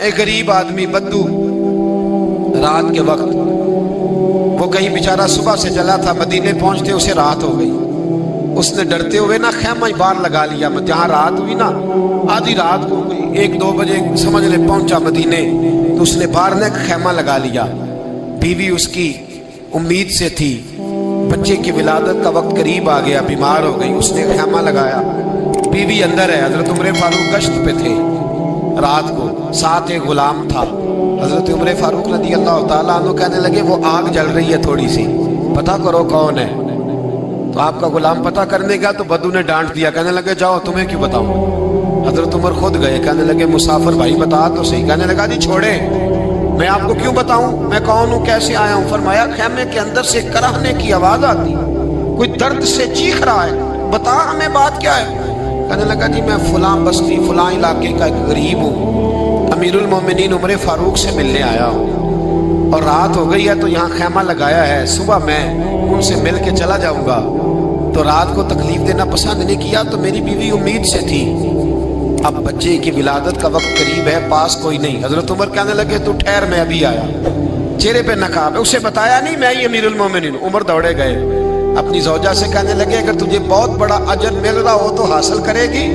ایک غریب آدمی بدو رات کے وقت وہ کہیں بیچارہ صبح سے چلا تھا، مدینے پہنچتے اسے رات ہو گئی۔ اس نے ڈرتے ہوئے نا خیمہ ہی باہر لگا لیا۔ جہاں رات ہوئی نا آدھی رات ہو گئی، 1-2 بجے سمجھ لے پہنچا مدینے، تو اس نے باہر نے خیمہ لگا لیا۔ بیوی اس کی امید سے تھی، بچے کی ولادت کا وقت قریب آ گیا، بیمار ہو گئی، اس نے خیمہ لگایا۔ بیوی اندر ہے، حضرت عمر فاروق گشت پہ تھے رات کو، ساتھ ایک غلام تھا۔ حضرت عمر فاروق رضی اللہ تعالیٰ عنہ کہنے لگے وہ آگ جل رہی ہے تھوڑی سی، پتہ کرو کون ہے۔ تو آپ کا غلام پتہ کرنے گیا تو بدو نے ڈانٹ دیا، کہنے لگے جاؤ تمہیں کیوں بتاؤں۔ حضرت عمر خود گئے، کہنے لگے مسافر بھائی بتا تو صحیح۔ کہنے لگا جی چھوڑے، میں آپ کو کیوں بتاؤں، میں کون ہوں، کیسے آیا ہوں۔ فرمایا خیمے کے اندر سے کرہنے کی آواز آتی، کوئی درد سے چیخ رہا ہے، بتا ہمیں بات کیا ہے۔ کہنے لگا جی میں فلاں بستی فلاں علاقے کا ایک غریب ہوں، امیر المومنین عمر فاروق سے ملنے آیا ہوں، اور رات ہو گئی ہے تو یہاں خیمہ لگایا ہے، صبح میں ان سے مل کے چلا جاؤں گا۔ تو رات کو تکلیف دینا پسند نہیں کیا، تو میری بیوی امید سے تھی، اب بچے کی ولادت کا وقت قریب ہے، پاس کوئی نہیں۔ حضرت عمر کہنے لگے تو ٹھہر، میں ابھی آیا۔ چہرے پہ نقاب ہے، اسے بتایا نہیں میں ہی امیر المومنین۔ عمر دوڑے گئے، اپنی زوجہ سے کہنے لگے اگر تجھے بہت بڑا اجر مل رہا ہو تو حاصل کرے گی؟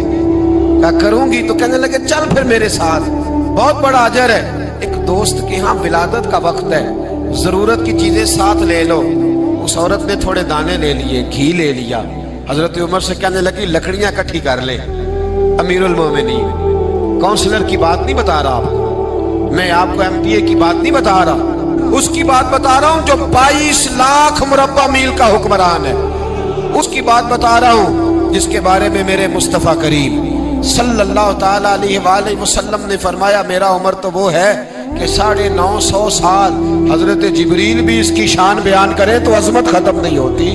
کہا کروں گی۔ تو کہنے لگے چل پھر میرے ساتھ، بہت بڑا اجر ہے۔ ایک دوست کے ہاں ولادت کا وقت ہے، ضرورت کی چیزیں ساتھ لے لو۔ اس عورت نے تھوڑے دانے لے لیے، گھی لے لیا۔ حضرت عمر سے کہنے لگی لکڑیاں اکٹھی کر لے۔ امیر المومنین کونسلر کی بات نہیں بتا رہا آپ کو، میں آپ کو ایم پی اے کی بات نہیں بتا رہا، اس کی بات بتا رہا ہوں جو 22 لاکھ مربع میل کا حکمران ہے، اس کی بات بتا رہا ہوں جس کے بارے میں میرے مصطفیٰ کریم صلی اللہ تعالیٰ علیہ وآلہ وسلم نے فرمایا میرا عمر تو وہ ہے کہ 950 سال حضرت جبریل بھی اس کی شان بیان کرے تو عظمت ختم نہیں ہوتی۔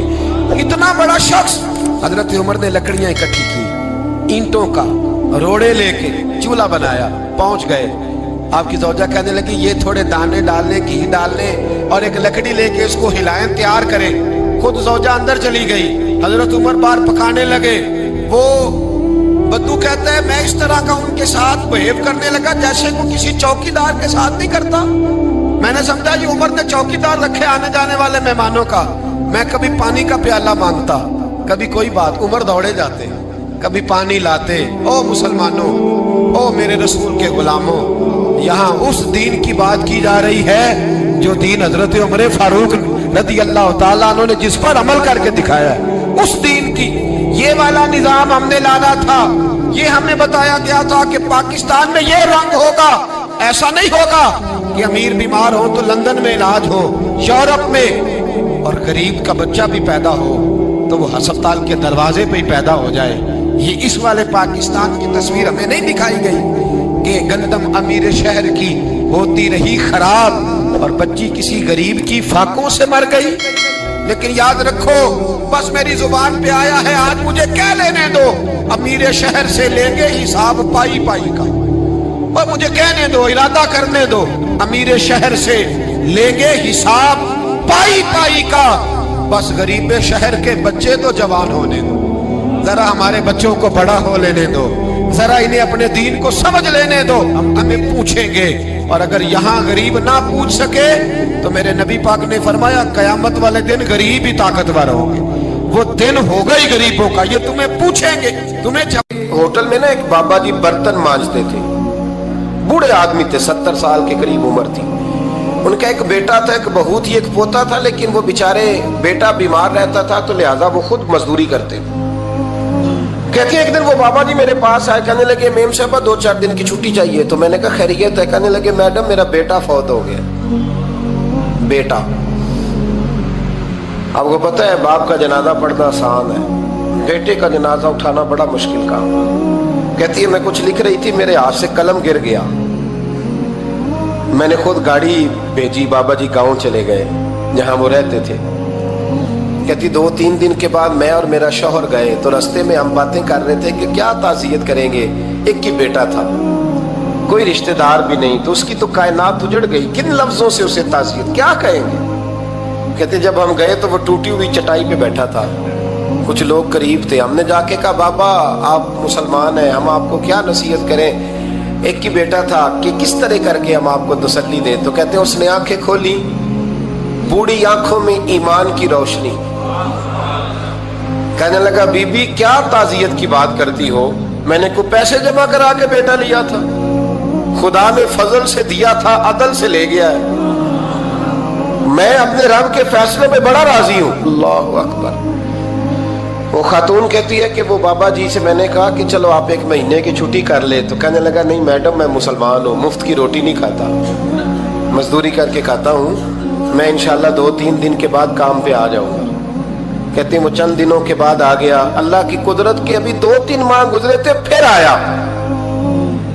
اتنا بڑا شخص۔ حضرت عمر نے لکڑیاں اکٹھی کی، اینٹوں کا روڑے لے کے چولہا بنایا، پہنچ گئے۔ آپ کی زوجہ کہنے لگی یہ تھوڑے دانے ڈالنے، گھی ڈالنے اور ایک لکڑی لے کے اس کو ہلائیں، تیار کریں۔ خود زوجہ اندر چلی گئی، حضرت عمر باہر پکانے لگے۔ وہ بدو کہتا ہے میں اس طرح کا ان کے ساتھ بہیو کرنے لگا جیسے وہ کسی چوکیدار کے ساتھ نہیں کرتا۔ میں نے سمجھا یہ عمر نے چوکیدار رکھے آنے جانے والے مہمانوں کا۔ میں کبھی پانی کا پیالہ مانگتا، کبھی کوئی بات، عمر دوڑے جاتے، کبھی پانی لاتے۔ او مسلمانوں، او میرے رسول کے غلاموں، یہاں اس دین کی بات کی جا رہی ہے جو دین حضرت عمر فاروق رضی اللہ تعالیٰ عنہ نے جس پر عمل کر کے دکھایا ہے، اس دین کی۔ یہ والا نظام ہم نے لانا تھا، یہ ہمیں بتایا گیا تھا کہ پاکستان میں یہ رنگ ہوگا، ایسا نہیں ہوگا کہ امیر بیمار ہو تو لندن میں علاج ہو، یورپ میں، اور غریب کا بچہ بھی پیدا ہو تو وہ ہسپتال کے دروازے پہ ہی پیدا ہو جائے۔ یہ اس والے پاکستان کی تصویر ہمیں نہیں دکھائی گئی کہ گندم امیر شہر کی ہوتی رہی خراب اور بچی کسی غریب کی فاقوں سے مر گئی۔ لیکن یاد رکھو، بس میری زبان پہ آیا ہے آج، مجھے کہہ لینے دو، امیر شہر سے لیں گے حساب پائی پائی کا۔ اور مجھے کہنے دو، ارادہ کرنے دو، امیر شہر سے لیں گے حساب پائی پائی کا۔ بس غریب شہر کے بچے تو جوان ہونے دو، ذرا ہمارے بچوں کو بڑا ہو لینے دو، ذرا انہیں اپنے دین کو سمجھ لینے دو، ہم ہمیں پوچھیں گے۔ اور اگر یہاں غریب نہ پوچھ سکے تو میرے نبی پاک نے فرمایا قیامت والے دن غریب ہی طاقتور ہوں گے، وہ دن ہوگا ہی غریبوں کا، یہ تمہیں پوچھیں گے۔ ہوٹل میں نا ایک بابا جی برتن مانجتے تھے، بوڑھے آدمی تھے، 70 سال کے قریب عمر تھی۔ ان کا ایک بیٹا تھا، ایک بہو تھی، ایک پوتا تھا، لیکن وہ بیچارے بیٹا بیمار رہتا تھا تو لہٰذا وہ خود مزدوری کرتے تھے۔ کہتے ہیں ایک دن وہ بابا جی میرے پاس آئے، کہنے لگے میم صاحبہ 2-4 دن کی چھٹی چاہیے۔ تو میں نے کہا خیریت ہے؟ کہنے لگے میڈم میرا بیٹا فوت ہو گیا۔ بیٹا، آپ کو پتہ ہے باپ کا جنازہ پڑھنا آسان ہے، بیٹے کا جنازہ اٹھانا بڑا مشکل کام۔ کہتی ہے میں کچھ لکھ رہی تھی، میرے ہاتھ سے قلم گر گیا، میں نے خود گاڑی بھیجی، بابا جی گاؤں چلے گئے جہاں وہ رہتے تھے۔ کہتی 2-3 دن کے بعد میں اور میرا شوہر گئے تو رستے میں ہم باتیں کر رہے تھے کہ کیا تعزیت کریں گے، ایک ہی بیٹا تھا، کوئی رشتہ دار بھی نہیں، تو اس کی تو کائنات اجڑ گئی، کن لفظوں سے اسے تعزیت کیا کہیں گے۔ کہتے جب ہم گئے تو وہ ٹوٹی ہوئی چٹائی پہ بیٹھا تھا، کچھ لوگ قریب تھے، ہم نے جا کے کہا بابا آپ مسلمان ہیں، ہم آپ کو کیا نصیحت کریں۔ ایک ہی بیٹا تھا کہ کس طرح کر کے ہم آپ کو تسلی دیں. تو کہتے ہیں اس نے آنکھیں کھولی، بوڑھی آنکھوں میں ایمان کی روشنی. کہنے لگا بی بی کیا تعزیت کی بات کرتی ہو، میں نے کوئی پیسے جمع کرا کے بیٹا لیا تھا، خدا نے فضل سے دیا تھا، عدل سے لے گیا ہے، میں اپنے رب کے فیصلے میں بڑا راضی ہوں. اللہ اکبر. وہ خاتون کہتی ہے کہ وہ بابا جی سے میں نے کہا کہ چلو آپ 1 مہینے کی چھٹی کر لے. تو کہنے لگا نہیں میڈم میں مسلمان ہوں، مفت کی روٹی نہیں کھاتا، مزدوری کر کے کھاتا ہوں، میں انشاءاللہ 2-3 دن کے بعد کام پہ آ جاؤں گا. کہتے ہیں وہ چند دنوں کے بعد آ گیا. اللہ کی قدرت کے ابھی 2-3 ماہ گزرے تھے پھر آیا.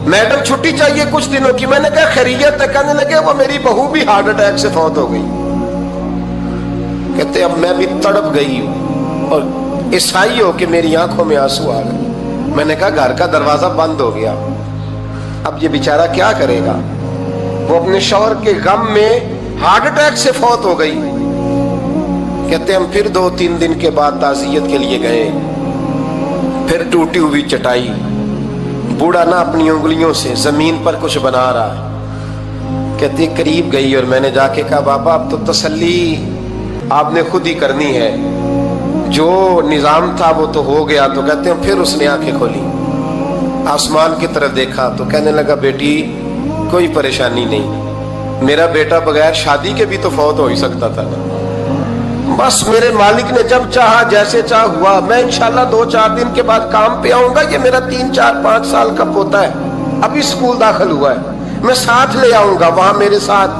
میڈم چھٹی چاہیے کچھ دنوں کی. میں نے کہا خیریت ہے؟ کہنے لگے وہ میری بہو بھی ہارٹ اٹیک سے فوت ہو گئی. کہتے اب میں بھی تڑپ گئی ہوں اور عیسائی ہو کہ میری آنکھوں میں آنسو آ گئے. میں نے کہا گھر کا دروازہ بند ہو گیا، اب یہ بیچارہ کیا کرے گا؟ وہ اپنے شوہر کے غم میں ہارٹ اٹیک سے فوت ہو گئی. کہتے ہم پھر 2-3 دن کے بعد تعزیت کے لیے گئے. پھر ٹوٹی ہوئی چٹائی، بوڑھا نہ اپنی انگلیوں سے زمین پر کچھ بنا رہا ہے. کہتے قریب گئی اور میں نے جا کے کہا بابا اب تو تسلی آپ نے خود ہی کرنی ہے، جو نظام تھا وہ تو ہو گیا. تو کہتے ہیں پھر اس نے آنکھیں کھولی، آسمان کی طرف دیکھا تو کہنے لگا بیٹی کوئی پریشانی نہیں، میرا بیٹا بغیر شادی کے بھی تو فوت ہو ہی سکتا تھا نا، بس میرے مالک نے جب چاہا جیسے چاہ ہوا. میں انشاءاللہ 2-4 دن کے بعد کام پہ آؤں گا. یہ میرا 3-4-5 سال کا پوتا ہے، ابھی اسکول داخل ہوا ہے، میں ساتھ لے آؤں گا. وہاں میرے ساتھ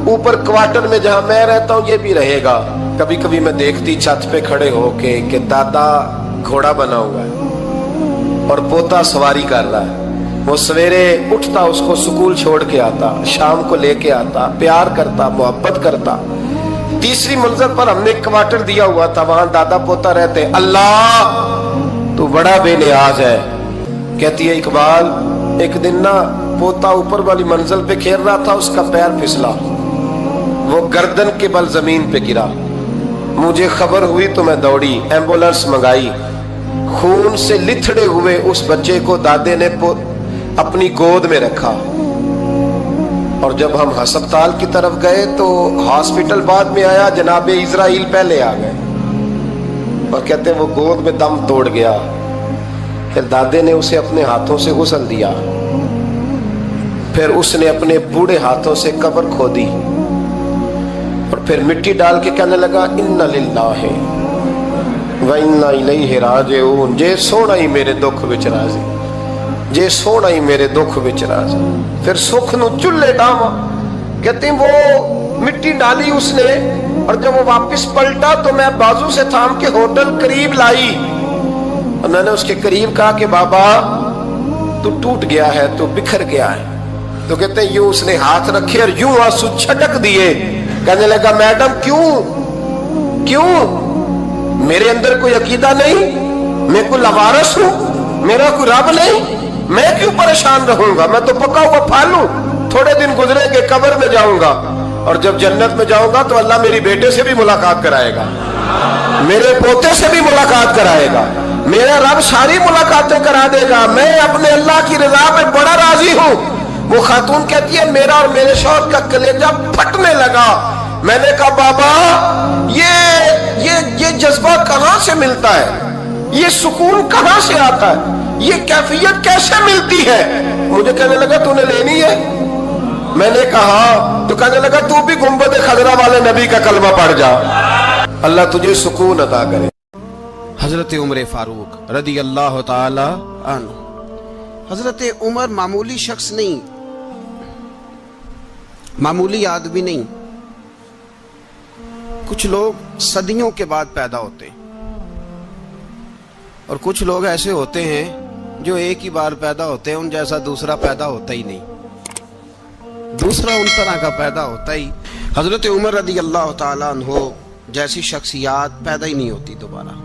اوپر کوارٹر میں جہاں میں رہتا ہوں یہ بھی رہے گا. کبھی کبھی میں دیکھتی چھت پہ کھڑے ہو کے کہ دادا گھوڑا بنا ہوا ہے اور پوتا سواری کر رہا ہے. وہ سویرے اٹھتا اس کو سکول چھوڑ کے آتا، شام کو لے کے آتا، پیار کرتا، محبت کرتا. 3ری منزل پر ہم نے ایک کوارٹر دیا ہوا تھا، وہاں دادا پوتا رہتے. اللہ تو بڑا بے نیاز ہے. کہتی ہے اقبال ایک دن نا پوتا اوپر والی منزل پہ کھیل رہا تھا، اس کا پیر پھسلا، وہ گردن کے بل زمین پہ گرا. مجھے خبر ہوئی تو میں دوڑی، ایمبولینس منگائی. خون سے لتھڑے ہوئے اس بچے کو دادے نے اپنی گود میں رکھا. اور جب ہم ہسپتال کی طرف گئے تو ہاسپٹل بعد میں آیا، جناب اسرائیل پہلے آ گئے اور کہتے ہیں وہ گود میں دم توڑ گیا. پھر دادے نے اسے اپنے ہاتھوں سے غسل دیا، پھر اس نے اپنے بوڑھے ہاتھوں سے قبر کھودی اور پھر مٹی ڈال کے کہنے لگا انا للہ و انا الیہ راجعون. جے سونا ہی میرے دکھ وچ راضی، جے سونا ہی میرے دکھ وچ راضی. پھر سکھ نو چلے ڈاواں. کہتے ہیں وہ مٹی ڈالی اس نے اور جب وہ واپس پلٹا تو میں بازو سے تھام کے ہوٹل قریب لائی اور میں نے اس کے قریب کہا کہ بابا تو ٹوٹ گیا ہے، تو بکھر گیا ہے. تو کہتے ہیں یوں اس نے ہاتھ رکھے اور یوں آنسو چھٹک دیے. کہنے لگا میڈم کیوں میرے اندر کوئی عقیدہ نہیں، میں کوئی لوارث ہوں، میرا کوئی رب نہیں، میں کیوں پریشان رہوں گا؟ میں تو پکا ہوا پھل ہوں. تھوڑے دن گزرے کے قبر میں جاؤں گا اور جب جنت میں جاؤں گا تو اللہ میری بیٹے سے بھی ملاقات کرائے گا، میرے پوتے سے بھی ملاقات کرائے گا، میرا رب ساری ملاقاتیں کرا دے گا. میں اپنے اللہ کی رضا میں بڑا راضی ہوں. وہ خاتون کہتی ہے میرا اور میرے شوہر کا کلیجہ پھٹنے لگا. میں نے کہا بابا یہ جذبہ کہاں سے ملتا ہے، یہ سکون کہاں سے آتا ہے، یہ کیفیت کیسے ملتی ہے؟ مجھے کہنے لگا تو نے لینی ہے؟ میں نے کہا. تو کہنے لگا تو بھی گنبد خضرا والے نبی کا کلمہ پڑھ جا، اللہ تجھے سکون عطا کرے. حضرت عمر فاروق رضی اللہ تعالی عنہ. حضرت عمر معمولی شخص نہیں، معمولی آدمی نہیں. کچھ لوگ صدیوں کے بعد پیدا ہوتے ہیں اور کچھ لوگ ایسے ہوتے ہیں جو ایک ہی بار پیدا ہوتے ہیں، ان جیسا دوسرا پیدا ہوتا ہی نہیں، دوسرا ان طرح کا پیدا ہوتا ہی. حضرت عمر رضی اللہ تعالیٰ عنہ جیسی شخصیات پیدا ہی نہیں ہوتی دوبارہ.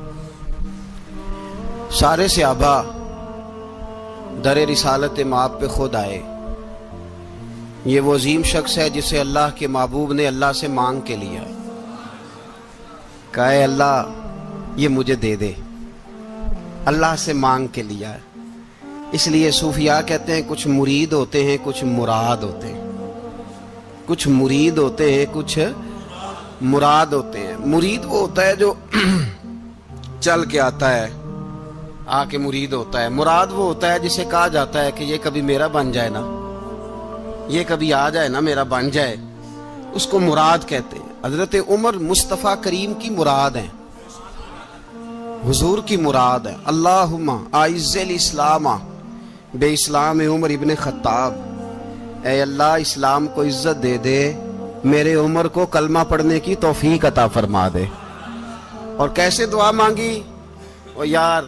سارے صحابہ در رسالت مآب پہ خود آئے. یہ وہ عظیم شخص ہے جسے اللہ کے محبوب نے اللہ سے مانگ کے لیا، کہا اے اللہ یہ مجھے دے دے. اللہ سے مانگ کے لیا ہے. اس لیے صوفیاء کہتے ہیں کچھ مرید ہوتے ہیں کچھ مراد ہوتے ہیں، کچھ مرید ہوتے ہیں کچھ مراد ہوتے ہیں۔ مرید وہ ہوتا ہے جو چل کے آتا ہے، آ کے مرید ہوتا ہے۔ مراد وہ ہوتا ہے جسے کہا جاتا ہے کہ یہ کبھی میرا بن جائے نا، یہ کبھی آ جائے نا، میرا بن جائے، اس کو مراد کہتے ہیں۔ حضرت عمر مصطفیٰ کریم کی مراد ہیں، حضور کی مراد ہے۔ اللہم اعز الاسلام بے اسلام عمر ابن خطاب، اے اللہ اسلام کو عزت دے دے، میرے عمر کو کلمہ پڑھنے کی توفیق عطا فرما دے۔ اور کیسے دعا مانگی؟ اور یار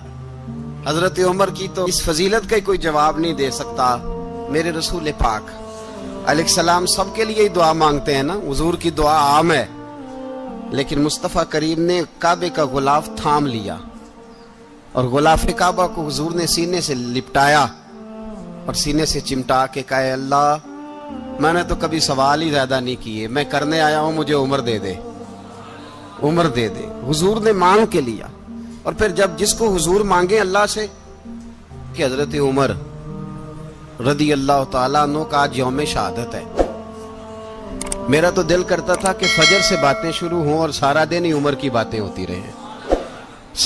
حضرت عمر کی تو اس فضیلت کا کوئی جواب نہیں دے سکتا، میرے رسول پاک علیہ السلام سب کے لیے ہی دعا مانگتے ہیں نا، حضور کی دعا عام ہے، لیکن مصطفیٰ کریم نے کعبے کا غلاف تھام لیا اور غلاف کعبہ کو حضور نے سینے سے لپٹایا اور سینے سے چمٹا کے کہا اے اللہ میں نے تو کبھی سوال ہی زیادہ نہیں کیے، میں کرنے آیا ہوں، مجھے عمر دے دے، عمر دے دے۔ حضور نے مانگ کے لیا۔ اور پھر جب جس کو حضور مانگے اللہ سے کہ حضرت عمر رضی اللہ تعالیٰ عنہ کا آج یوم شہادت ہے، میرا تو دل کرتا تھا کہ فجر سے باتیں شروع ہوں اور سارا دن ہی عمر کی باتیں ہوتی رہیں،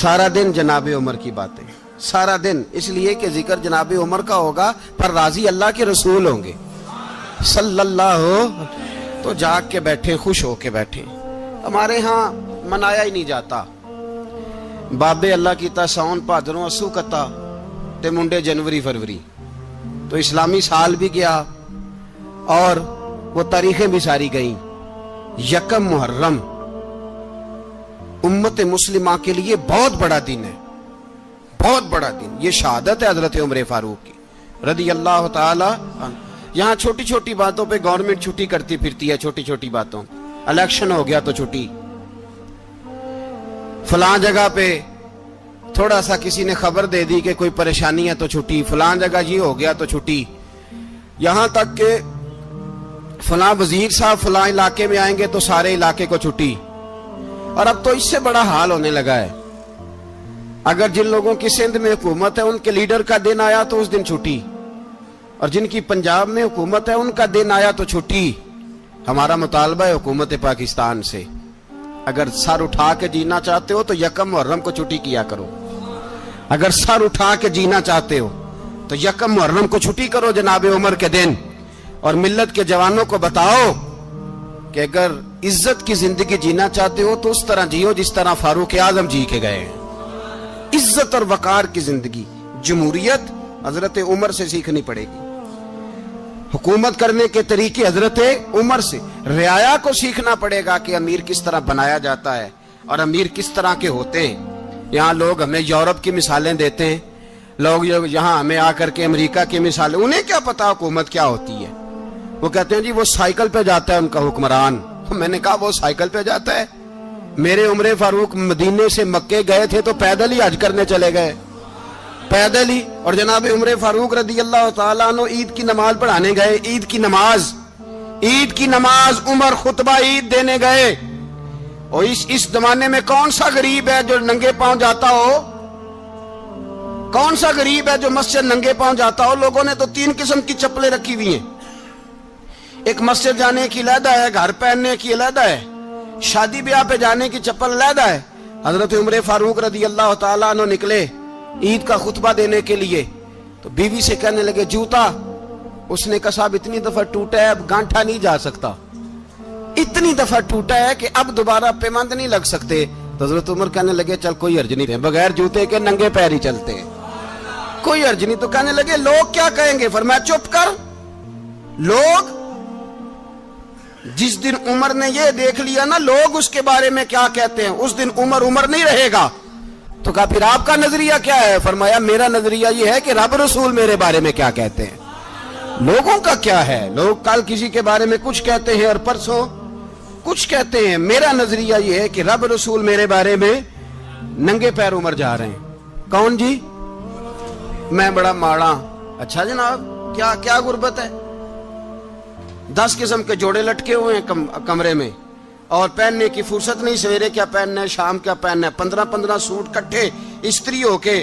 سارا دن جناب عمر کی باتیں، سارا دن، اس لیے کہ ذکر جناب عمر کا ہوگا پر راضی اللہ کے رسول ہوں گے صلی اللہ ہو، تو جاگ کے بیٹھے، خوش ہو کے بیٹھے۔ ہمارے ہاں منایا ہی نہیں جاتا، بابے اللہ کی تا ساؤن بھادروں اسو کتا تے منڈے جنوری فروری، تو اسلامی سال بھی گیا اور وہ تاریخیں بھی ساری گئیں۔ یکم محرم امت مسلمہ کے لیے بہت بڑا دن ہے، بہت بڑا دن، یہ شہادت ہے حضرت عمر فاروق کی رضی اللہ تعالی عنہ۔ یہاں چھوٹی چھوٹی باتوں پہ گورنمنٹ چھٹی کرتی پھرتی ہے، چھوٹی چھوٹی باتوں، الیکشن ہو گیا تو چھٹی، فلاں جگہ پہ تھوڑا سا کسی نے خبر دے دی کہ کوئی پریشانی ہے تو چھٹی، فلاں جگہ یہ ہو گیا تو چھٹی، یہاں تک کہ فلاں وزیر صاحب فلاں علاقے میں آئیں گے تو سارے علاقے کو چھٹی۔ اور اب تو اس سے بڑا حال ہونے لگا ہے، اگر جن لوگوں کی سندھ میں حکومت ہے ان کے لیڈر کا دن آیا تو اس دن چھٹی، اور جن کی پنجاب میں حکومت ہے ان کا دن آیا تو چھٹی۔ ہمارا مطالبہ ہے حکومت پاکستان سے، اگر سر اٹھا کے جینا چاہتے ہو تو یکم محرم کو چھٹی کیا کرو، اگر سر اٹھا کے جینا چاہتے ہو تو یکم محرم کو چھٹی کرو جناب عمر کے دن، اور ملت کے جوانوں کو بتاؤ کہ اگر عزت کی زندگی جینا چاہتے ہو تو اس طرح جیو جس طرح فاروق اعظم جی کے گئے ہیں، عزت اور وقار کی زندگی۔ جمہوریت حضرت عمر سے سیکھنی پڑے گی، حکومت کرنے کے طریقے حضرت عمر سے، رعایا کو سیکھنا پڑے گا کہ امیر کس طرح بنایا جاتا ہے اور امیر کس طرح کے ہوتے ہیں۔ یہاں لوگ ہمیں یورپ کی مثالیں دیتے ہیں، لوگ یہاں ہمیں آ کر کے امریکہ کی مثالیں، انہیں کیا پتا حکومت کیا ہوتی ہے، وہ کہتے ہیں جی وہ سائیکل پہ جاتا ہے ان کا حکمران۔ میں نے کہا وہ سائیکل پہ جاتا ہے؟ میرے عمر فاروق مدینے سے مکے گئے تھے تو پیدل ہی حج کرنے چلے گئے، پیدل ہی۔ اور جناب عمر فاروق رضی اللہ تعالیٰ عنہ عید کی نماز پڑھانے گئے، عید کی نماز عمر خطبہ عید دینے گئے۔ اور اس زمانے میں کون سا غریب ہے جو ننگے پاؤں جاتا ہو؟ کون سا غریب ہے جو مسجد ننگے پاؤں جاتا ہو؟ لوگوں نے تو 3 قسم کی چپلیں رکھی ہوئی ہیں، ایک مسجد جانے کی علیحدہ ہے، گھر پہننے کی علیحدہ ہے، شادی بیاہ پہ جانے کی چپل علیحدہ ہے۔ حضرت عمر فاروق رضی اللہ تعالیٰ عنہ نکلے عید کا خطبہ دینے کے لیے تو بیوی سے کہنے لگے جوتا، اس نے کہا صاحب اتنی دفعہ ٹوٹا ہے اب گانٹھا نہیں جا سکتا، اتنی دفعہ ٹوٹا ہے کہ اب دوبارہ پیمند نہیں لگ سکتے۔ تو حضرت عمر کہنے لگے چل کوئی حرج نہیں، بغیر جوتے کے ننگے پیر ہی چلتے ہیں، کوئی حرج نہیں۔ تو کہنے لگے لوگ کیا کہیں گے؟ فرمایا چپ کر، لوگ جس دن عمر نے یہ دیکھ لیا نا لوگ اس کے بارے میں کیا کہتے ہیں، اس دن عمر نہیں رہے گا۔ تو کہا پھر آپ کا نظریہ کیا ہے؟ فرمایا میرا نظریہ یہ ہے کہ رب رسول میرے بارے میں کیا کہتے ہیں، لوگوں کا کیا ہے؟ لوگ کل کسی کے بارے میں کچھ کہتے ہیں اور پرسوں کچھ کہتے ہیں، میرا نظریہ یہ ہے کہ رب رسول میرے بارے میں ننگے پیر عمر جا رہے ہیں۔ کون جی؟ میں بڑا ماڑا۔ اچھا جناب کیا غربت ہے؟ 10 قسم کے جوڑے لٹکے ہوئے ہیں کمرے میں اور پہننے کی فرصت نہیں، سویرے کیا پہننا ہے، شام کیا پہننا ہے، 15 سوٹ کٹھے استری ہو کے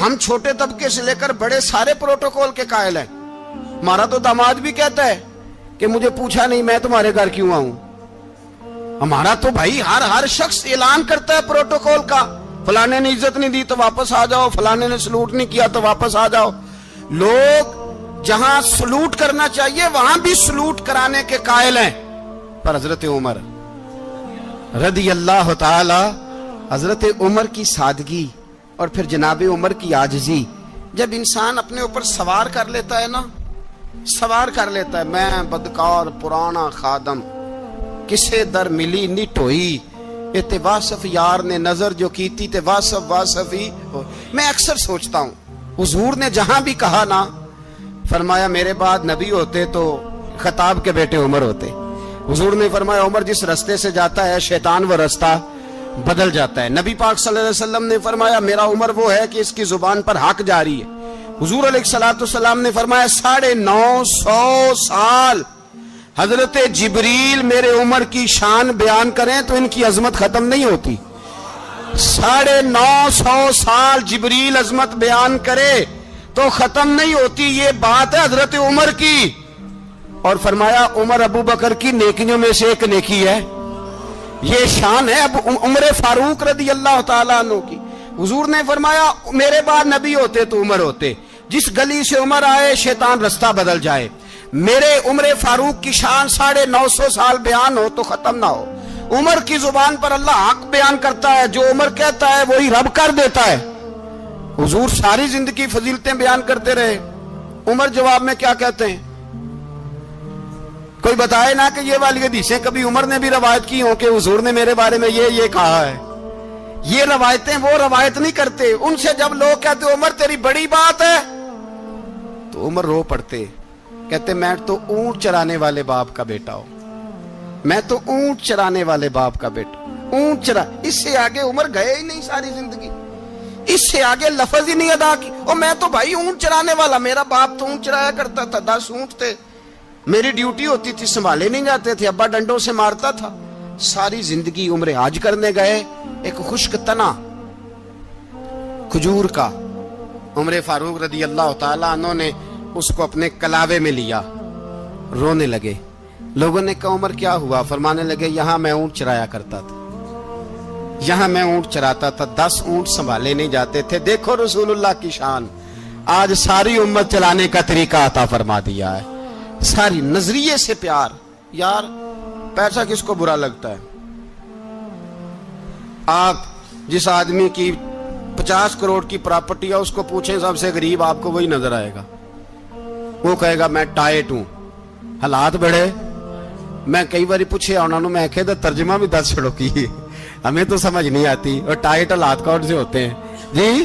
ہم چھوٹے طبقے سے لے کر بڑے سارے پروٹوکول کے قائل ہیں. ہمارا تو داماد بھی کہتا ہے کہ مجھے پوچھا نہیں میں تمہارے گھر کیوں آؤں. ہمارا تو بھائی ہر شخص اعلان کرتا ہے پروٹوکول کا. فلانے نے عزت نہیں دی تو واپس آ جاؤ, فلانے نے سلوٹ نہیں کیا تو واپس آ جاؤ. لوگ جہاں سلوٹ کرنا چاہیے وہاں بھی سلوٹ کرانے کے قائل ہیں. پر حضرت عمر رضی اللہ تعالی, حضرت عمر کی سادگی اور پھر جناب عمر کی عاجزی, جب انسان اپنے اوپر سوار کر لیتا ہے نا, سوار کر لیتا ہے, میں بدکار پرانا خادم کسے در ملی نٹ ہوئی, تے واصف یار نے نظر جو کیتی تے واصف ہی. میں اکثر سوچتا ہوں حضور نے جہاں بھی کہا نا, فرمایا میرے بعد نبی ہوتے تو خطاب کے بیٹے عمر ہوتے. حضور نے فرمایا عمر جس رستے سے جاتا ہے شیطان وہ رستہ بدل جاتا ہے. نبی پاک صلی اللہ علیہ وسلم نے فرمایا میرا عمر وہ ہے کہ اس کی زبان پر حق جاری ہے. حضور علیہ الصلوۃ نے فرمایا 950 سال حضرت جبریل میرے عمر کی شان بیان کریں تو ان کی عظمت ختم نہیں ہوتی. 950 سال جبریل عظمت بیان کرے تو ختم نہیں ہوتی. یہ بات ہے حضرت عمر کی. اور فرمایا عمر ابو بکر کی نیکیوں میں سے ایک نیکی ہے. یہ شان ہے اب عمر فاروق رضی اللہ تعالیٰ عنہ کی. حضور نے فرمایا میرے بعد نبی ہوتے تو عمر ہوتے, جس گلی سے عمر آئے شیطان رستہ بدل جائے. میرے عمر فاروق کی شان 950 سال بیان ہو تو ختم نہ ہو. عمر کی زبان پر اللہ حق بیان کرتا ہے, جو عمر کہتا ہے وہی رب کر دیتا ہے. حضور ساری زندگی فضیلتیں بیان کرتے رہے, عمر جواب میں کیا کہتے ہیں؟ کوئی بتائے نا کہ یہ والی حدیثیں کبھی عمر نے بھی روایت کی ہوں کہ حضور نے میرے بارے میں یہ کہا ہے. یہ روایتیں وہ روایت نہیں کرتے. ان سے جب لوگ کہتے عمر تیری بڑی بات ہے تو عمر رو پڑتے, کہتے میں تو اونٹ چرانے والے باپ کا بیٹا ہوں, میں تو اونٹ چرانے والے باپ کا بیٹا. اونٹ چرا, اس سے آگے عمر گئے ہی نہیں ساری زندگی, اس سے آگے لفظ ہی نہیں ادا کی. اور میں تو بھائی اونٹ چرانے والا, میرا باپ تو اونٹ چرایا کرتا تھا, 10 اونٹ تھے, میری ڈیوٹی ہوتی تھی, سنبھالے نہیں جاتے تھے, ابا ڈنڈوں سے مارتا تھا. ساری زندگی عمر حج کرنے گئے, ایک خشک تنا کھجور کا عمر فاروق رضی اللہ تعالیٰ عنہ نے اس کو اپنے کلاوے میں لیا, رونے لگے. لوگوں نے کہا عمر کیا ہوا؟ فرمانے لگے یہاں میں اونٹ چرایا کرتا تھا, یہاں میں اونٹ چراتا تھا, 10 اونٹ سنبھالے نہیں جاتے تھے. دیکھو رسول اللہ کی شان, آج ساری امت چلانے کا طریقہ عطا فرما دیا ہے. ساری نظریے سے پیار. یار پیسہ کس کو برا لگتا ہے؟ آپ جس آدمی کی 50 کروڑ کی پراپرٹی ہے اس کو پوچھیں سب سے غریب, آپ کو وہی نظر آئے گا. وہ کہے گا میں ٹائٹ ہوں, حالات بڑے. میں کئی باری پوچھے انہوں نے, میں کہتا ترجمہ بھی 10 چھڑوں کی, ہمیں تو سمجھ نہیں آتی. اور ٹائٹ حالات کون سے ہوتے ہیں جی؟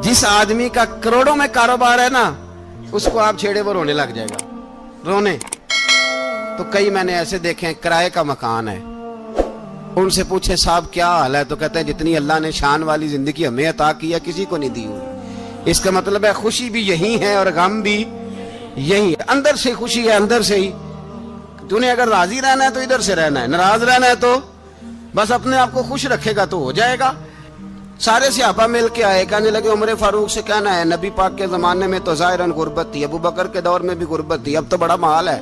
جس آدمی کا کروڑوں میں کاروبار ہے نا, اس کو آپ چھیڑے وہ رونے لگ جائے گا, رونے. تو کئی میں نے ایسے دیکھے ہیں کرائے کا مکان ہے, ان سے پوچھے صاحب کیا حال ہے, تو کہتے ہیں جتنی اللہ نے شان والی زندگی ہمیں عطا کی ہے کسی کو نہیں دی ہوئی. اس کا مطلب ہے خوشی بھی یہی ہے اور غم بھی یہی ہے. اندر سے خوشی ہے, اندر سے ہی. تو نے اگر راضی رہنا ہے تو ادھر سے رہنا ہے, ناراض رہنا ہے تو بس اپنے آپ کو خوش رکھے گا تو ہو جائے گا. سارے صحابہ مل کے آئے, کہنے لگے عمر فاروق سے کہنا ہے نبی پاک کے زمانے میں تو ظاہراً غربت تھی, ابو بکر کے دور میں بھی غربت تھی, اب تو بڑا مال ہے.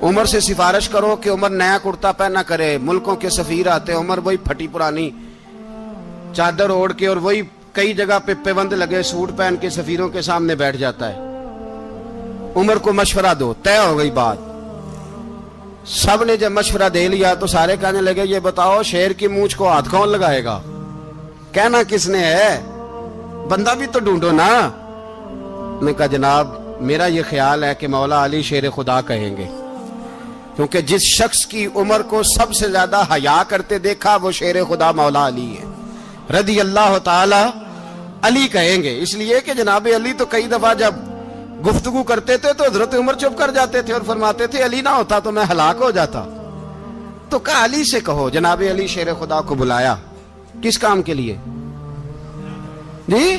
عمر سے سفارش کرو کہ عمر نیا کرتا پہنا کرے. ملکوں کے سفیر آتے, عمر وہی پھٹی پرانی چادر اوڑھ کے اور وہی کئی جگہ پہ پیوند لگے سوٹ پہن کے سفیروں کے سامنے بیٹھ جاتا ہے. عمر کو مشورہ دو, طے ہو گئی بات. سب نے جب مشورہ دے لیا تو سارے کہنے لگے یہ بتاؤ شیر کی مونچھ کو ہاتھ کون لگائے گا؟ کہنا کس نے ہے, بندہ بھی تو ڈھونڈو نا. نے کہا جناب میرا یہ خیال ہے کہ مولا علی شیر خدا کہیں گے, کیونکہ جس شخص کی عمر کو سب سے زیادہ حیا کرتے دیکھا وہ شیر خدا مولا علی ہے رضی اللہ تعالی. علی کہیں گے اس لیے کہ جناب علی تو کئی دفعہ جب گفتگو کرتے تھے تو حضرت عمر چپ کر جاتے تھے اور فرماتے تھے علی نہ ہوتا تو میں ہلاک ہو جاتا. تو کہا علی سے کہو. جناب علی شیر خدا کو بلایا, کس کام کے لیے جی؟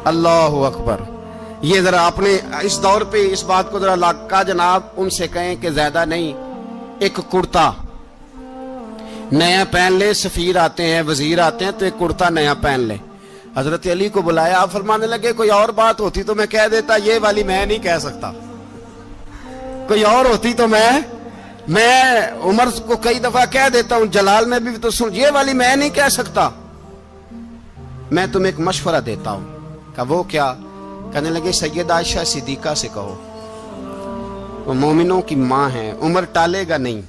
اللہ اکبر. یہ ذرا اپنے اس دور پہ اس بات کو ذرا لاکا جناب ان سے کہیں کہ زیادہ نہیں, ایک کرتا نیا پہن لے. سفیر آتے ہیں, وزیر آتے ہیں تو ایک کرتا نیا پہن لے. حضرت علی کو بلایا, آپ فرمانے لگے کوئی اور بات ہوتی تو میں کہہ دیتا, یہ والی میں نہیں کہہ سکتا. کوئی اور ہوتی تو میں عمر کو کئی دفعہ کہہ دیتا ہوں, جلال میں بھی تو سن, یہ والی میں نہیں کہہ سکتا. میں تمہیں ایک مشورہ دیتا ہوں. کہا وہ کیا؟ کہنے لگے سیدہ عائشہ صدیقہ سے کہو, وہ مومنوں کی ماں ہیں, عمر ٹالے گا نہیں.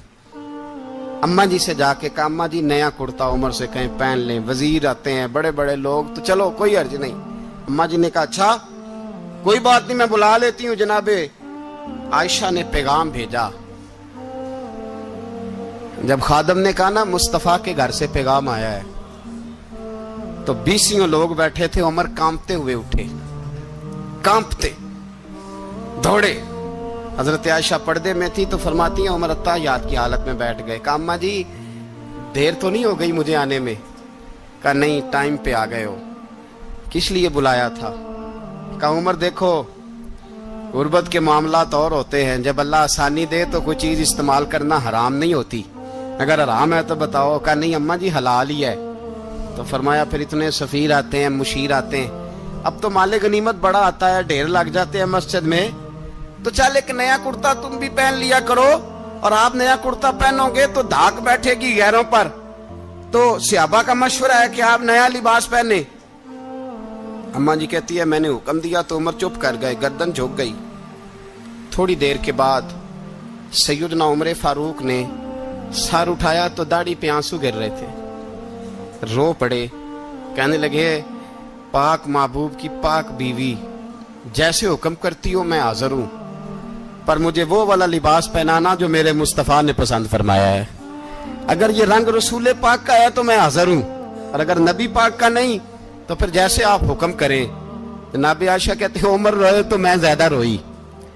اماں جی سے جا کے کہا اماں جی نیا کرتا عمر سے کہیں پہن لیں, وزیر آتے ہیں بڑے بڑے لوگ, تو چلو کوئی حرج نہیں. اماں جی نے کہا اچھا کوئی بات نہیں, میں بلا لیتی ہوں. جناب عائشہ نے پیغام بھیجا. جب خادم نے کہا نا مصطفیٰ کے گھر سے پیغام آیا ہے, تو 20 لوگ بیٹھے تھے. عمر کانپتے ہوئے اٹھے, کانپتے دوڑے. حضرت عائشہ پردے میں تھی تو فرماتی ہیں عمر اتحیات کی حالت میں بیٹھ گئے. کہا اماں جی دیر تو نہیں ہو گئی مجھے آنے میں؟ کہا نہیں, ٹائم پہ آ گئے ہو. کس لیے بلایا تھا؟ کہا عمر دیکھو غربت کے معاملات اور ہوتے ہیں, جب اللہ آسانی دے تو کوئی چیز استعمال کرنا حرام نہیں ہوتی, اگر حرام ہے تو بتاؤ. کہا نہیں اماں جی حلال ہی ہے. تو فرمایا پھر اتنے سفیر آتے ہیں, مشیر آتے ہیں, اب تو مال غنیمت بڑا آتا ہے, ڈھیر لگ جاتے ہیں مسجد میں, تو چل ایک نیا کرتا تم بھی پہن لیا کرو, اور آپ نیا کرتا پہنو گے تو دھاک بیٹھے گی غیروں پر. تو صحابہ کا مشورہ ہے کہ آپ نیا لباس پہنے. اماں جی کہتی ہے میں نے حکم دیا تو عمر چپ کر گئے, گردن جھک گئی. تھوڑی دیر کے بعد سیدنا عمر فاروق نے سر اٹھایا تو داڑھی پہ آنسو گر رہے تھے, رو پڑے. کہنے لگے پاک محبوب کی پاک بیوی, جیسے حکم کرتی ہو میں حاضر ہوں, پر مجھے وہ والا لباس پہنانا جو میرے مصطفیٰ نے پسند فرمایا ہے. اگر یہ رنگ رسول پاک کا ہے تو میں حاضر ہوں, اور اگر نبی پاک کا نہیں تو پھر جیسے آپ حکم کریں. جناب عائشہ کہتے ہیں عمر روئے تو میں زیادہ روئی,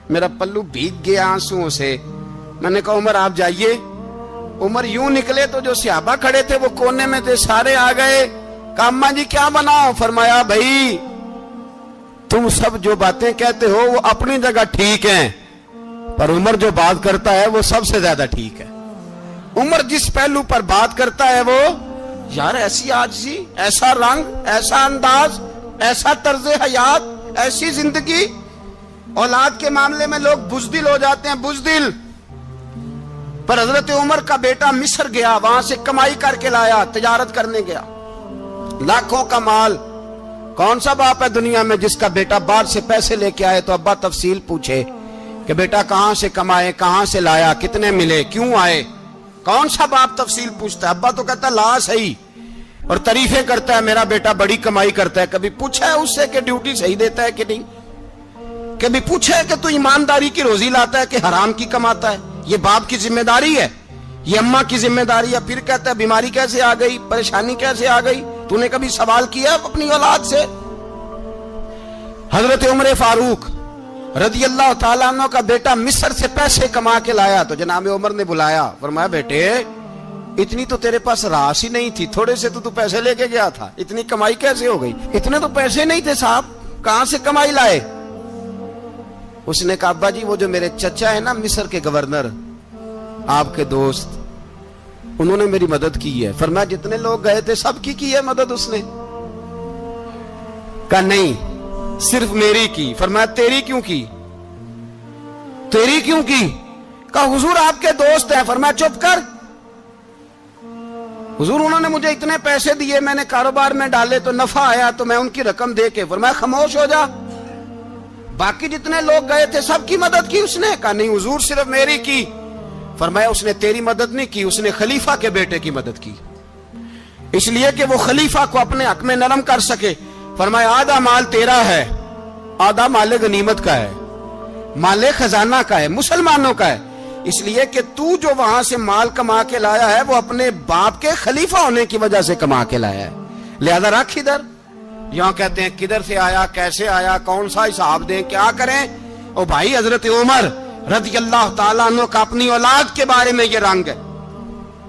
میرا پلو بھیگ گیا آنسوؤں سے. میں نے کہا عمر آپ جائیے. عمر یوں نکلے تو جو صحابہ کھڑے تھے وہ کونے میں تھے, سارے آ گئے. کہا اماں جی کیا بناؤ؟ فرمایا بھائی تم سب جو باتیں کہتے ہو وہ اپنی جگہ ٹھیک ہیں, پر عمر جو بات کرتا ہے وہ سب سے زیادہ ٹھیک ہے. عمر جس پہلو پر بات کرتا ہے وہ, یار ایسی عاجزی, ایسا رنگ, ایسا انداز, ایسا طرز حیات, ایسی زندگی. اولاد کے معاملے میں لوگ بزدل ہو جاتے ہیں, بزدل. پر حضرت عمر کا بیٹا مصر گیا, وہاں سے کمائی کر کے لایا, تجارت کرنے گیا, لاکھوں کا مال. کون سا باپ ہے دنیا میں جس کا بیٹا باہر سے پیسے لے کے آئے تو ابا تفصیل پوچھے کہ بیٹا کہاں سے کمائے, کہاں سے لایا, کتنے ملے, کیوں آئے؟ کون سا باپ تفصیل پوچھتا ہے؟ ابا تو کہتا ہے لا صحیح, اور تعریفیں کرتا ہے میرا بیٹا بڑی کمائی کرتا ہے. کبھی پوچھا ہے اس سے کہ ڈیوٹی صحیح دیتا ہے کہ نہیں؟ کبھی پوچھا ہے کہ تو ایمانداری کی روزی لاتا ہے کہ حرام کی کماتا ہے؟ یہ باپ کی ذمہ داری ہے, یہ اماں کی ذمہ داری ہے. پھر کہتا ہے بیماری کیسے آ گئی, پریشانی کیسے آ گئی, تو نے کبھی سوال کیا اپنی اولاد سے؟ حضرت عمر فاروق رضی اللہ تعالیٰ عنہ کا بیٹا مصر سے پیسے کما کے لایا تو جناب عمر نے بلایا, فرمایا بیٹے اتنی تو تیرے پاس راس ہی نہیں تھی, تھوڑے سے تو پیسے لے کے گیا تھا, اتنی کمائی کیسے ہو گئی؟ اتنے تو پیسے نہیں تھے صاحب, کہاں سے کمائی لائے؟ اس نے کہا ابا جی وہ جو میرے چچا ہے نا مصر کے گورنر, آپ کے دوست, انہوں نے میری مدد کی ہے. فرمایا جتنے لوگ گئے تھے سب کی ہے مدد اس نے؟ کہا نہیں صرف میری کی. فرمایا تیری کیوں کی؟ تیری کیوں کی؟ کہا حضور آپ کے دوست ہیں. فرمایا چپ کر, حضور انہوں نے مجھے اتنے پیسے دیے, میں نے کاروبار میں ڈالے تو نفع آیا تو میں ان کی رقم دے کے. فرمایا خاموش ہو جا, باقی جتنے لوگ گئے تھے سب کی مدد کی اس نے؟ کہا نہیں حضور صرف میری کی. فرمایا اس نے تیری مدد نہیں کی, اس نے خلیفہ کے بیٹے کی مدد کی, اس لیے کہ وہ خلیفہ کو اپنے حق میں نرم کر سکے. فرمایا آدھا مال تیرا ہے, آدھا مال غنیمت کا ہے, مال خزانہ کا ہے, مسلمانوں کا ہے, اس لیے کہ تو جو وہاں سے مال کما کے لایا ہے وہ اپنے باپ کے خلیفہ ہونے کی وجہ سے کما کے لایا ہے, لہذا رکھ ادھر. یہاں کہتے ہیں کدھر سے آیا, کیسے آیا, کون سا حساب دیں, کیا کریں؟ او بھائی حضرت عمر رضی اللہ تعالیٰ عنہ کا اپنی اولاد کے بارے میں یہ رنگ ہے.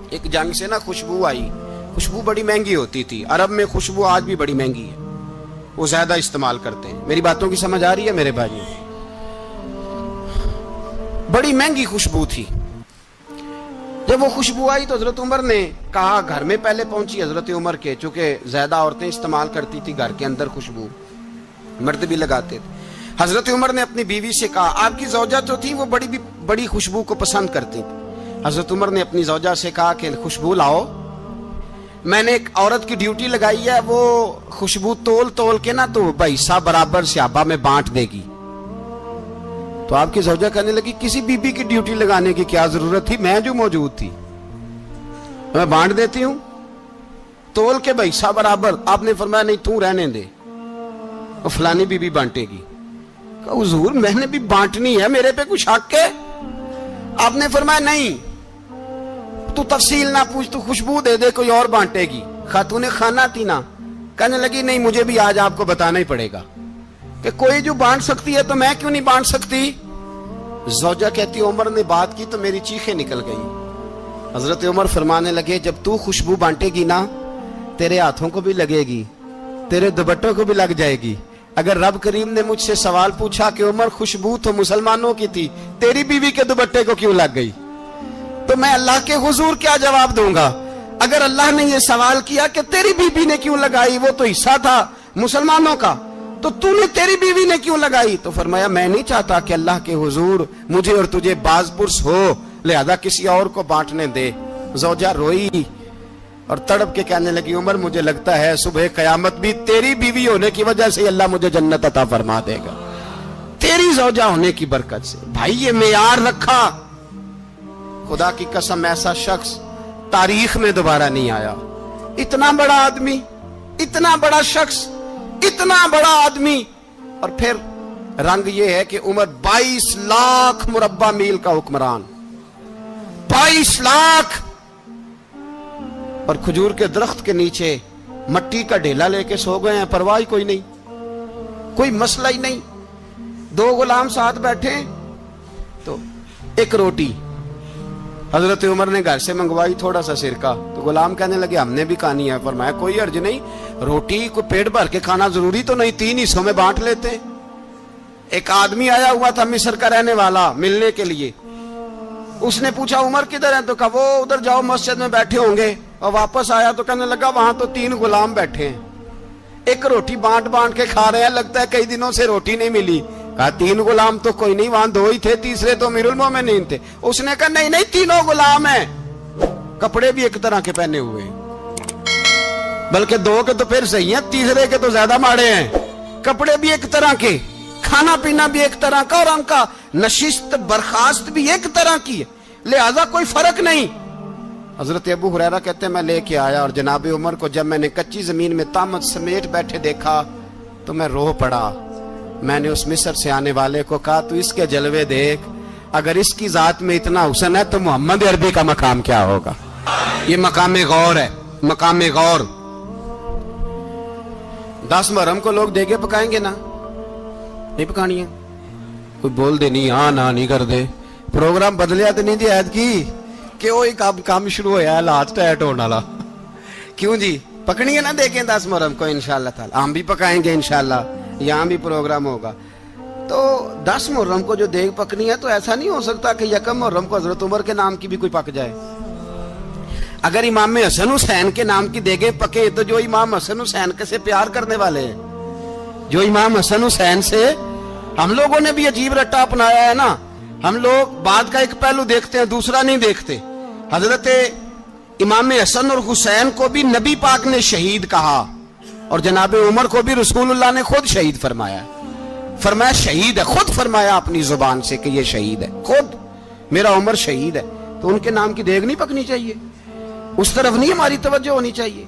ایک جنگ سے نا خوشبو آئی, خوشبو بڑی مہنگی ہوتی تھی, عرب میں خوشبو آج بھی بڑی مہنگی ہے, وہ زیادہ استعمال کرتے ہیں. میری باتوں کی سمجھ آ رہی ہے میرے بھائی؟ بڑی مہنگی خوشبو تھی. جب وہ خوشبو آئی تو حضرت عمر نے کہا, گھر میں پہلے پہنچی حضرت عمر کے, چونکہ زیادہ عورتیں استعمال کرتی تھی گھر کے اندر خوشبو, مرد بھی لگاتے تھے. حضرت عمر نے اپنی بیوی سے کہا, آپ کی زوجہ جو تھی وہ بڑی خوشبو کو پسند کرتی تھی. حضرت عمر نے اپنی زوجہ سے کہا کہ خوشبو لاؤ, میں نے ایک عورت کی ڈیوٹی لگائی ہے, وہ خوشبو تول کے نا تو حصہ برابر صحابہ میں بانٹ دے گی. تو آپ کی زوجہ کہنے لگی, کسی بی بی کی ڈیوٹی لگانے کی کیا ضرورت تھی, میں جو موجود تھی میں بانٹ دیتی ہوں تول کے حصہ برابر. آپ نے فرمایا نہیں تو رہنے دے, وہ فلانی بی بی بانٹے گی. کہا حضور میں نے بھی بانٹنی ہے, میرے پہ کچھ حق ہے؟ آپ نے فرمایا نہیں, تو تفصیل نہ پوچھ, تو خوشبو دے دے, کوئی اور بانٹے گی. خاتون خانہ تھی نا, کہنے لگی نہیں مجھے بھی آج آپ کو بتانا ہی پڑے گا کہ کوئی جو بانٹ سکتی ہے تو میں کیوں نہیں بانٹ سکتی. زوجہ کہتی عمر نے بات کی تو میری چیخیں نکل گئی. حضرت عمر فرمانے لگے, جب تو خوشبو بانٹے گی نا تیرے ہاتھوں کو بھی لگے گی, تیرے دوپٹوں کو بھی لگ جائے گی. اگر رب کریم نے مجھ سے سوال پوچھا کہ عمر خوشبو تو مسلمانوں کی تھی, تیری بیوی کے دوپٹے کو کیوں لگ گئی, تو میں اللہ کے حضور کیا جواب دوں گا؟ اگر اللہ نے یہ سوال کیا کہ تیری بیوی نے کیوں لگائی, وہ تو حصہ تھا مسلمانوں کا, تو نے تیری بیوی نے کیوں لگائی؟ تو فرمایا میں نہیں چاہتا کہ اللہ کے حضور مجھے اور تجھے باز پرس ہو, لہذا کسی اور کو بانٹنے دے. زوجہ روئی اور تڑپ کے کہنے لگی, عمر مجھے لگتا ہے صبح قیامت بھی تیری بیوی ہونے کی وجہ سے اللہ مجھے جنت عطا فرما دے گا, تیری زوجہ ہونے کی برکت سے. بھائی یہ معیار رکھا, خدا کی قسم ایسا شخص تاریخ میں دوبارہ نہیں آیا. اتنا بڑا آدمی, اتنا بڑا شخص, اتنا بڑا آدمی, اور پھر رنگ یہ ہے کہ عمر 22 لاکھ مربع میل کا حکمران, 22 لاکھ, اور کھجور کے درخت کے نیچے مٹی کا ڈھیلا لے کے سو گئے ہیں, پرواہ کوئی نہیں, کوئی مسئلہ ہی نہیں. 2 غلام ساتھ بیٹھے تو ایک روٹی حضرت عمر نے گھر سے منگوائی, تھوڑا سا سرکہ, تو غلام کہنے لگے ہم نے بھی کھانی ہے. فرمایا کوئی حرج نہیں, روٹی کو پیٹ بھر کے کھانا ضروری تو نہیں, 3 حصوں میں بانٹ لیتے. ایک آدمی آیا ہوا تھا مصر کا رہنے والا ملنے کے لیے, اس نے پوچھا عمر کدھر ہیں, تو کہا وہ ادھر جاؤ مسجد میں بیٹھے ہوں گے. اور واپس آیا تو کہنے لگا وہاں تو 3 غلام بیٹھے ہیں, ایک روٹی بانٹ کے کھا رہے ہیں, لگتا ہے کئی دنوں سے روٹی نہیں ملی. کہا 3 غلام تو کوئی نہیں, وہاں 2 ہی تھے, تیسرے تو امیر المومنین تھے. اس نے کہا نہیں 3 غلام ہیں, کپڑے بھی ایک طرح کے پہنے ہوئے, بلکہ 2 کے تو پھر صحیح ہیں, تیسرے کے تو زیادہ ماڑے ہیں. کپڑے بھی ایک طرح کے, کھانا پینا بھی ایک طرح کا, اور ان کا نشست برخاست بھی ایک طرح کی ہے, لہذا کوئی فرق نہیں. حضرت ابو ہریرہ کہتے ہیں میں لے کے آیا, اور جناب عمر کو جب میں نے کچی زمین میں تامت سمیٹ بیٹھے دیکھا تو میں رو پڑا. میں نے اس مصر سے آنے والے کو کہا تو اس کے جلوے دیکھ, اگر اس کی ذات میں اتنا حسن ہے تو محمد عربی کا مقام کیا ہوگا. یہ مقام غور ہے, مقام غور. 10 محرم کو لوگ دیگے پکائیں گے نا, نہیں پکانی ہے, کوئی بول دے نہیں, ہاں نہ نہیں کر دے, پروگرام بدلیا تو نہیں دی عید کی کہ وہی کام شروع ہوا ہے لاسٹ ٹائٹ ہونے والا. کیوں جی پکنی ہے نا دیکھیں 10 محرم کو انشاءاللہ تعالی, ہم بھی پکائیں گے انشاءاللہ, یہاں بھی پروگرام ہوگا. تو 10 محرم کو جو دیگ پکنی ہے تو ایسا نہیں ہو سکتا کہ 1 محرم کو حضرت عمر کے نام کی بھی کوئی پک جائے. اگر امام حسن حسین کے نام کی دیگیں پکے تو جو امام حسن حسین کے سے پیار کرنے والے ہیں, جو امام حسن حسین سے, ہم لوگوں نے بھی عجیب رٹا اپنایا ہے نا, ہم لوگ بات کا ایک پہلو دیکھتے ہیں دوسرا نہیں دیکھتے. حضرت امام حسن اور حسین کو بھی نبی پاک نے شہید کہا, اور جناب عمر کو بھی رسول اللہ نے خود شہید فرمایا. فرمایا شہید ہے, خود فرمایا اپنی زبان سے کہ یہ شہید ہے, خود میرا عمر شہید ہے. تو ان کے نام کی دیگ نہیں پکنی چاہیے, اس طرف نہیں ہماری توجہ ہونی چاہیے.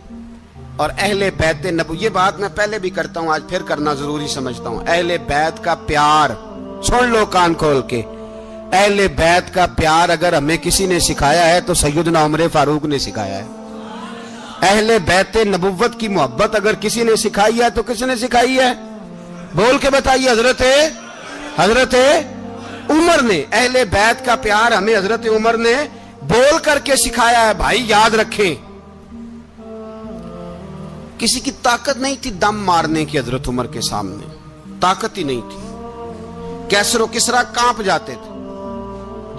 اور اہل بیت نبو, یہ بات میں پہلے بھی کرتا ہوں, آج پھر کرنا ضروری سمجھتا ہوں. اہل بیت کا پیار سن لو کان کھول کے, اہل بیت کا پیار اگر ہمیں کسی نے سکھایا ہے تو سیدنا عمر فاروق نے سکھایا ہے. اہل بیت نبوت کی محبت اگر کسی نے سکھائی ہے تو کس نے سکھائی ہے؟ بول کے بتائیے. حضرت عمر نے. اہل بیت کا پیار ہمیں حضرت عمر نے بول کر کے سکھایا ہے. بھائی یاد رکھیں, کسی کی طاقت نہیں تھی دم مارنے کی حضرت عمر کے سامنے, طاقت ہی نہیں تھی. کیسر و کسرا کانپ جاتے تھے.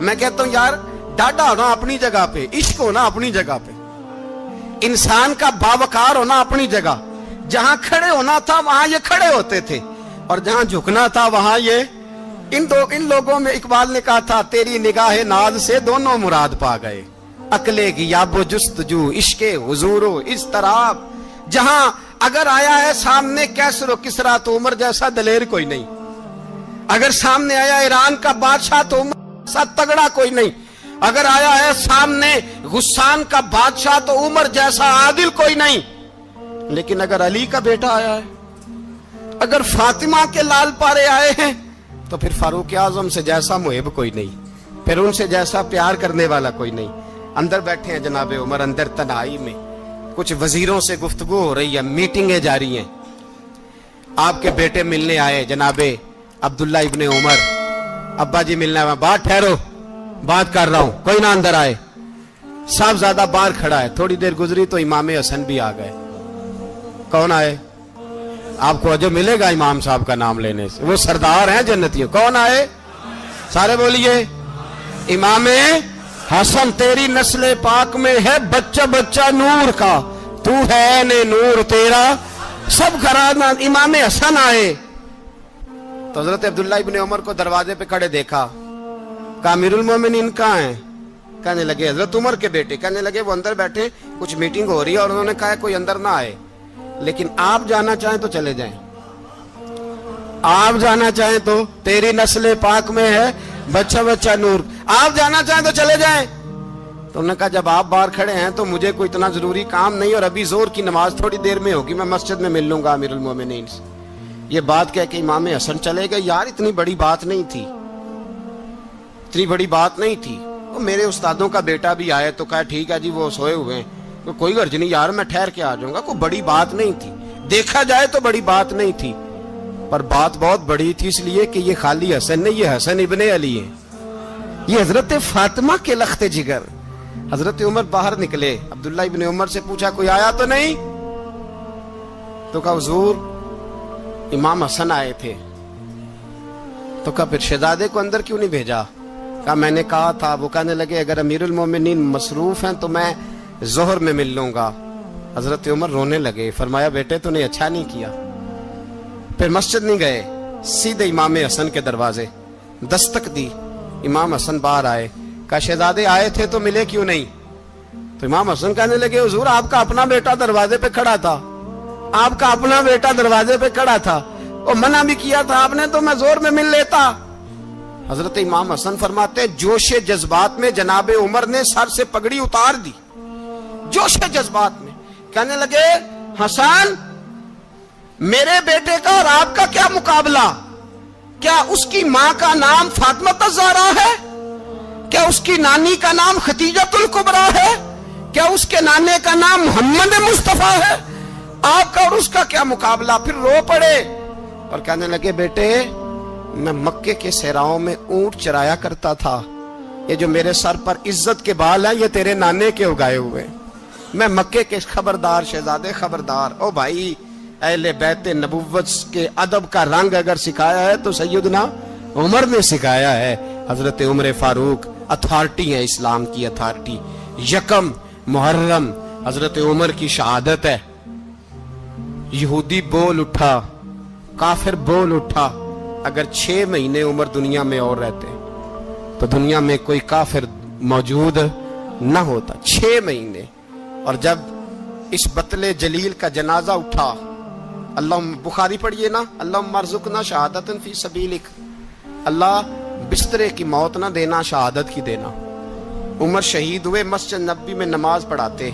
میں کہتا ہوں یار ڈاڈا ہونا اپنی جگہ پہ, عشق ہونا اپنی جگہ پہ, انسان کا باوقار ہونا اپنی جگہ. جہاں کھڑے ہونا تھا وہاں یہ کھڑے ہوتے تھے, اور جہاں جھکنا تھا وہاں یہ. ان لوگوں میں اقبال نے کہا تھا تیری نگاہ ناز سے دونوں مراد پا گئے, عقلے کی یاب و جستجو, عشق حضور و اضطراب. جہاں اگر آیا ہے سامنے کیسر و کسرا تو عمر جیسا دلیر کوئی نہیں, اگر سامنے آیا ایران کا بادشاہ تو عمر جیسا تگڑا کوئی نہیں, اگر آیا ہے سامنے غسان کا بادشاہ تو عمر جیسا عادل کوئی نہیں. لیکن اگر علی کا بیٹا آیا ہے, اگر فاطمہ کے لال پارے آئے ہیں, تو پھر فاروق اعظم سے جیسا محب کوئی نہیں, پھر ان سے جیسا پیار کرنے والا کوئی نہیں. اندر بیٹھے ہیں جناب عمر, اندر تنہائی میں کچھ وزیروں سے گفتگو ہو رہی ہے, میٹنگیں جاری ہیں. آپ کے بیٹے ملنے آئے جناب عبداللہ ابن عمر, ابا جی ملنا ہے. بات ٹھہرو, بات کر رہا ہوں, کوئی نہ اندر آئے. صاحب زیادہ باہر کھڑا ہے. تھوڑی دیر گزری تو امام حسن بھی آ گئے. کون آئے؟ آپ کو جو ملے گا امام صاحب کا نام لینے سے, وہ سردار ہیں جنتیوں. کون آئے؟ سارے بولیے. امام حسن تیری نسل پاک میں ہے بچہ بچہ نور کا, تو ہے نے نور تیرا سب گھرانہ. امام حسن آئے تو حضرت عبداللہ ابن عمر کو دروازے پہ کھڑے دیکھا. کہا امیر المومنین کہاں ہیں؟ کہنے لگے حضرت عمر کے بیٹے. کہنے لگے وہ اندر بیٹھے, کچھ میٹنگ ہو رہی ہے, اور انہوں نے کہا کوئی اندر نہ آئے, لیکن آپ جانا چاہیں تو چلے جائیں. آپ جانا چاہیں تو, تیری نسل پاک میں ہے بچہ بچہ نور, آپ جانا چاہیں تو چلے جائیں. تو انہوں نے کہا جب آپ باہر کھڑے ہیں تو مجھے کوئی اتنا ضروری کام نہیں, اور ابھی زور کی نماز تھوڑی دیر میں ہوگی, میں مسجد میں مل لوں گا امیر المومنین سے. یہ بات کہہ کہ امام حسن چلے گئے. یار اتنی بڑی بات نہیں تھی, اتنی بڑی بات نہیں تھی. وہ میرے استادوں کا بیٹا بھی آئے تو کہا ٹھیک ہے جی وہ سوئے ہوئے ہیں, کوئی غرض نہیں یار, میں ٹھہر کے آ جاؤں گا. کوئی بڑی بات نہیں تھی, دیکھا جائے تو بڑی بات نہیں تھی, پر بات بہت بڑی تھی اس لیے کہ یہ خالی حسن نہیں, یہ حسن ابن علی ہے, یہ حضرت فاطمہ کے لخت جگر. حضرت عمر باہر نکلے, عبداللہ ابن عمر سے پوچھا کوئی آیا تو نہیں؟ تو کہا حضور امام حسن آئے تھے. تو کہا پھر شہزادے کو اندر کیوں نہیں بھیجا؟ کہا میں نے کہا تھا. وہ کہنے لگے اگر امیر المومنین مصروف ہیں تو میں ظہر میں مل لوں گا. حضرت عمر رونے لگے, فرمایا بیٹے تو نے اچھا نہیں کیا. پھر مسجد نہیں گئے, سیدھے امام حسن کے دروازے دستک دی. امام حسن باہر آئے, کہا شہزادے آئے تھے تو ملے کیوں نہیں؟ تو امام حسن کہنے لگے حضور آپ کا اپنا بیٹا دروازے پہ کھڑا تھا, آپ کا اپنا بیٹا دروازے پہ کھڑا تھا, اور منع بھی کیا تھا آپ نے, تو میں زور میں مل لیتا. حضرت امام حسن فرماتے جوش جذبات میں جناب عمر نے سر سے پگڑی اتار دی, جوش جذبات میں. کہنے لگے حسن میرے بیٹے کا اور آپ کا کیا مقابلہ؟ کیا اس کی ماں کا نام فاطمہ الزہرا ہے؟ کیا اس کی نانی کا نام خدیجۃ الکبریٰ ہے؟ کیا اس کے نانے کا نام محمد مصطفیٰ ہے؟ آپ کا اور اس کا کیا مقابلہ؟ پھر رو پڑے اور کہنے لگے بیٹے میں مکے کے صحراؤں میں اونٹ چرایا کرتا تھا, یہ جو میرے سر پر عزت کے بال ہیں یہ تیرے نانے کے اگائے ہوئے. میں مکے کے خبردار شہزادے خبردار. او بھائی اہل بیت نبوت کے ادب کا رنگ اگر سکھایا ہے تو سیدنا عمر نے سکھایا ہے. حضرت عمر فاروق اتھارٹی ہے, اسلام کی اتھارٹی. یکم محرم حضرت عمر کی شہادت ہے. یہودی بول اٹھا, کافر بول اٹھا, اگر 6 مہینے عمر دنیا میں اور رہتے تو دنیا میں کوئی کافر موجود نہ ہوتا. 6 مہینے. اور جب اس بطل جلیل کا جنازہ اٹھا, اللہ بخاری پڑھیے نا, اللہم ارزقنا شہادتا فی سبیلک, اللہ بسترے کی موت نہ دینا, شہادت کی دینا. عمر شہید ہوئے, مسجد نبوی میں نماز پڑھاتے,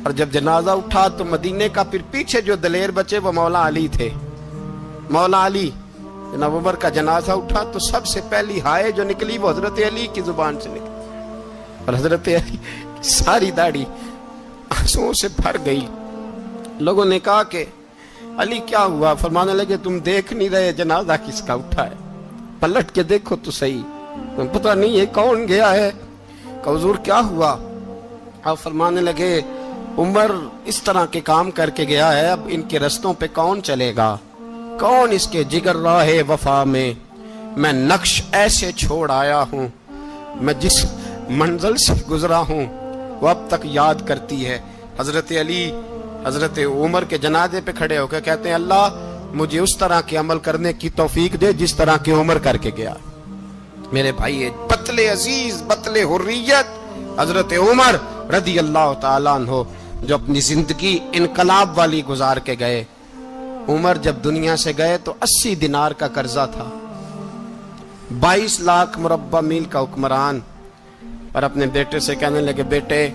اور جب جنازہ اٹھا تو مدینے کا پھر پیچھے جو دلیر بچے وہ مولا علی تھے. مولا علی جناب عمر کا جنازہ اٹھا تو سب سے پہلی ہائے جو نکلی وہ حضرت علی کی زبان سے نکلی, اور حضرت علی ساری داڑھی آنسوؤں سے بھر گئی. لوگوں نے کہا کہ علی کیا ہوا؟ فرمانے لگے تم دیکھ نہیں رہے جنازہ کس کا اٹھا ہے, پلٹ کے دیکھو تو صحیح, تم پتہ نہیں یہ کون گیا ہے. کہ حضور کیا ہوا؟ آپ فرمانے لگے عمر اس طرح کے کام کر کے گیا ہے, اب ان کے رستوں پہ کون چلے گا؟ کون اس کے جگر راہ وفا میں؟ میں نقش ایسے چھوڑ آیا ہوں میں جس منزل سے گزرا ہوں وہ اب تک یاد کرتی ہے۔ حضرت علی حضرت عمر کے جنازے پہ کھڑے ہو کے کہتے ہیں اللہ مجھے اس طرح کے عمل کرنے کی توفیق دے جس طرح کی عمر کر کے گیا۔ میرے بھائی بطل عزیز بطل حریت حضرت عمر رضی اللہ تعالیٰ عنہ جو اپنی زندگی انقلاب والی گزار کے گئے۔ عمر جب دنیا سے گئے تو 80 دینار کا قرضہ تھا، 22 لاکھ مربع میل کا حکمران، اور اپنے بیٹے سے کہنے لگے بیٹے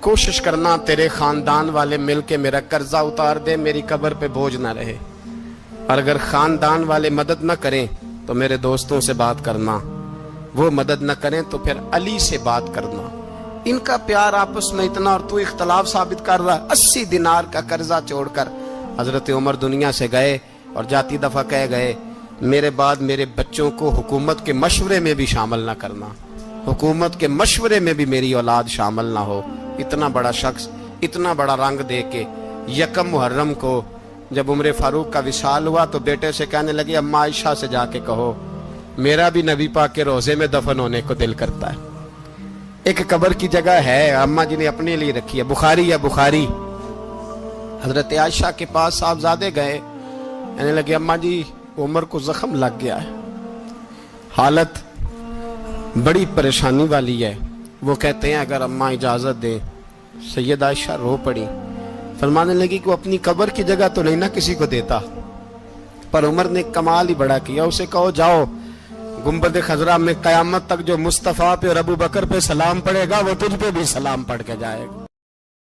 کوشش کرنا تیرے خاندان والے مل کے میرا قرضہ اتار دے، میری قبر پہ بوجھ نہ رہے، اور اگر خاندان والے مدد نہ کریں تو میرے دوستوں سے بات کرنا، وہ مدد نہ کریں تو پھر علی سے بات کرنا۔ ان کا پیار آپس میں اتنا اور تو اختلاف ثابت کر رہا ہے۔ 80 دینار کا قرضہ چھوڑ کر حضرت عمر دنیا سے گئے اور جاتی دفعہ کہہ گئے میرے بعد میرے بچوں کو حکومت کے مشورے میں بھی شامل نہ کرنا، حکومت کے مشورے میں بھی میری اولاد شامل نہ ہو۔ اتنا بڑا شخص اتنا بڑا رنگ دے کے یکم محرم کو جب عمر فاروق کا وصال ہوا تو بیٹے سے کہنے لگے اماں عائشہ سے جا کے کہو میرا بھی نبی پاک کے روزے میں دفن ہونے کو دل کرتا ہے۔ ایک قبر کی جگہ ہے اماں جی نے اپنے لیے رکھی ہے، بخاری یا بخاری۔ حضرت عائشہ کے پاس صاحبزادے گئے، کہنے لگے اماں جی عمر کو زخم لگ گیا ہے، حالت بڑی پریشانی والی ہے۔ وہ کہتے ہیں اگر اماں اجازت دیں۔ سید عائشہ رو پڑی، فرمانے لگی کہ وہ اپنی قبر کی جگہ تو نہیں نہ کسی کو دیتا، پر عمر نے کمال ہی بڑا کیا، اسے کہو جاؤ گنبد خضرا میں قیامت تک جو مصطفیٰ پہ اور ابو بکر پہ سلام پڑے گا وہ تجھ پہ بھی سلام پڑھ کے جائے گا۔